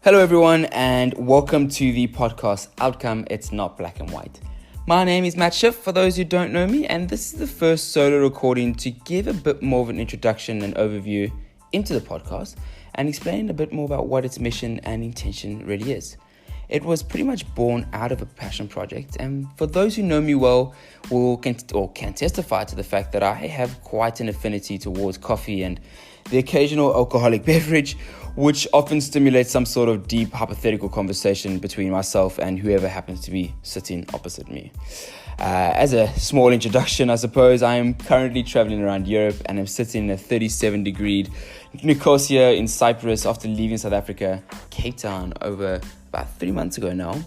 Hello everyone and welcome to the podcast Outcome It's Not Black and White. My name is Schiff for those who don't know me, and this is the first solo recording to give a bit more of an introduction and overview into the podcast and explain a bit more about what its mission and intention really is. It was pretty much born out of a passion project, and for those who know me well can testify to the fact that I have quite an affinity towards coffee and the occasional alcoholic beverage, which often stimulates some sort of deep hypothetical conversation between myself and whoever happens to be sitting opposite me. As a small introduction, I suppose, I am currently traveling around Europe and I'm sitting in a 37-degree Nicosia in Cyprus after leaving South Africa, Cape Town, over about 3 months ago now.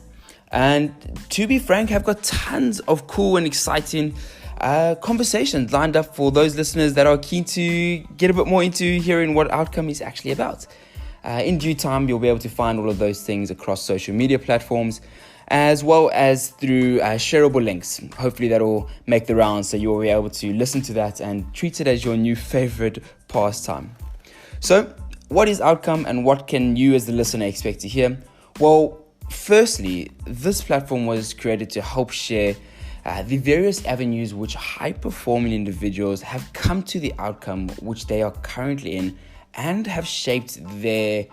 And to be frank, I've got tons of cool and exciting conversations lined up for those listeners that are keen to get a bit more into hearing what Outcome is actually about. In due time, you'll be able to find all of those things across social media platforms, as well as through shareable links. Hopefully that will make the rounds, so you'll be able to listen to that and treat it as your new favorite pastime. So, what is Outcome and what can you as the listener expect to hear? Well, firstly, this platform was created to help share the various avenues which high-performing individuals have come to the outcome which they are currently in and have shaped their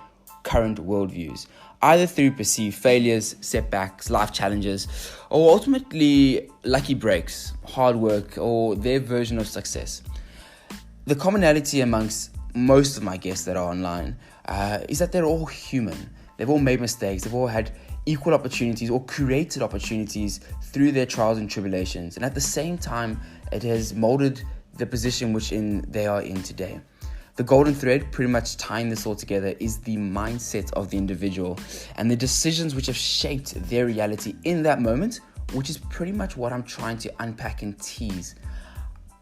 current worldviews, either through perceived failures, setbacks, life challenges, or ultimately lucky breaks, hard work, or their version of success. The commonality amongst most of my guests that are online is that they're all human. They've all made mistakes. They've all had equal opportunities or created opportunities through their trials and tribulations. And at the same time, it has molded the position which they are in today. The golden thread pretty much tying this all together is the mindset of the individual and the decisions which have shaped their reality in that moment, which is pretty much what I'm trying to unpack and tease,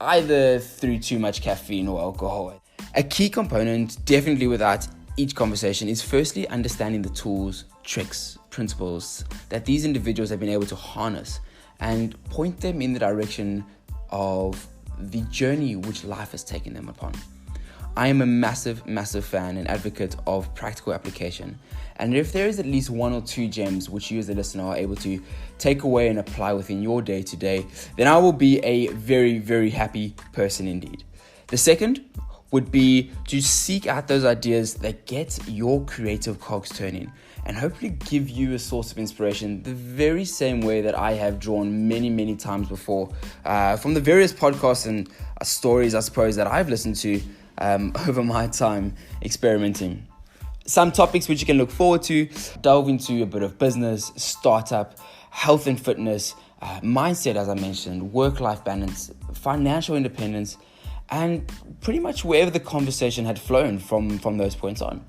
either through too much caffeine or alcohol. A key component, definitely without each conversation, is firstly understanding the tools, tricks, principles that these individuals have been able to harness and point them in the direction of the journey which life has taken them upon. I am a massive fan and advocate of practical application. And if there is at least one or two gems which you as a listener are able to take away and apply within your day-to-day, then I will be a very, very happy person indeed. The second would be to seek out those ideas that get your creative cogs turning and hopefully give you a source of inspiration the very same way that I have drawn many times before from the various podcasts and stories, I suppose, that I've listened to over my time experimenting. Some topics which you can look forward to: delve into a bit of business, startup, health and fitness, mindset, as I mentioned, work-life balance, financial independence, and pretty much wherever the conversation had flown from those points on.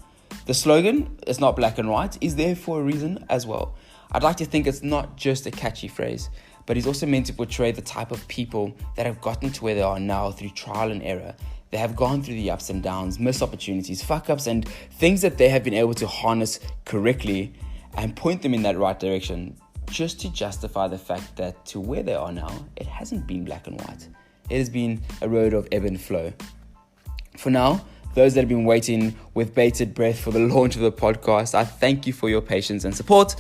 The slogan, "It's not black and white," is there for a reason as well. I'd like to think it's not just a catchy phrase, but it's also meant to portray the type of people that have gotten to where they are now through trial and error. They have gone through the ups and downs, missed opportunities, fuck-ups, and things that they have been able to harness correctly and point them in that right direction, just to justify the fact that to where they are now, it hasn't been black and white. It has been a road of ebb and flow. For now, those that have been waiting with bated breath for the launch of the podcast, I thank you for your patience and support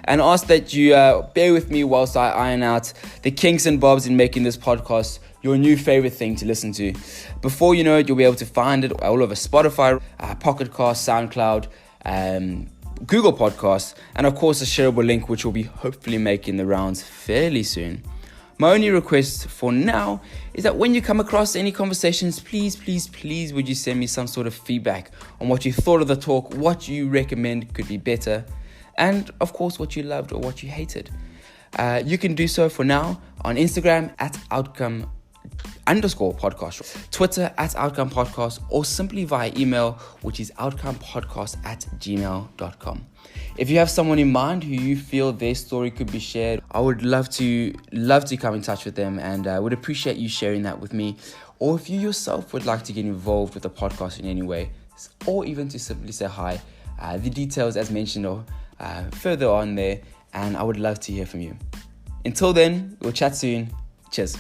and ask that you bear with me whilst I iron out the kinks and bobs in making this podcast your new favorite thing to listen to. Before you know it, you'll be able to find it all over Spotify, Pocket Cast, SoundCloud, Google Podcasts, and of course a shareable link which will be hopefully making the rounds fairly soon. My only request for now is that when you come across any conversations, please would you send me some sort of feedback on what you thought of the talk, what you recommend could be better, and of course what you loved or what you hated. You can do so for now on Instagram at outcome_podcast, Twitter at outcome podcast, or simply via email, which is outcomepodcast@gmail.com. If you have someone in mind who you feel their story could be shared, I would love to come in touch with them, and I would appreciate you sharing that with me. Or if you yourself would like to get involved with the podcast in any way, or even to simply say hi, the details as mentioned are further on there, and I would love to hear from you. Until then, we'll chat soon. Cheers.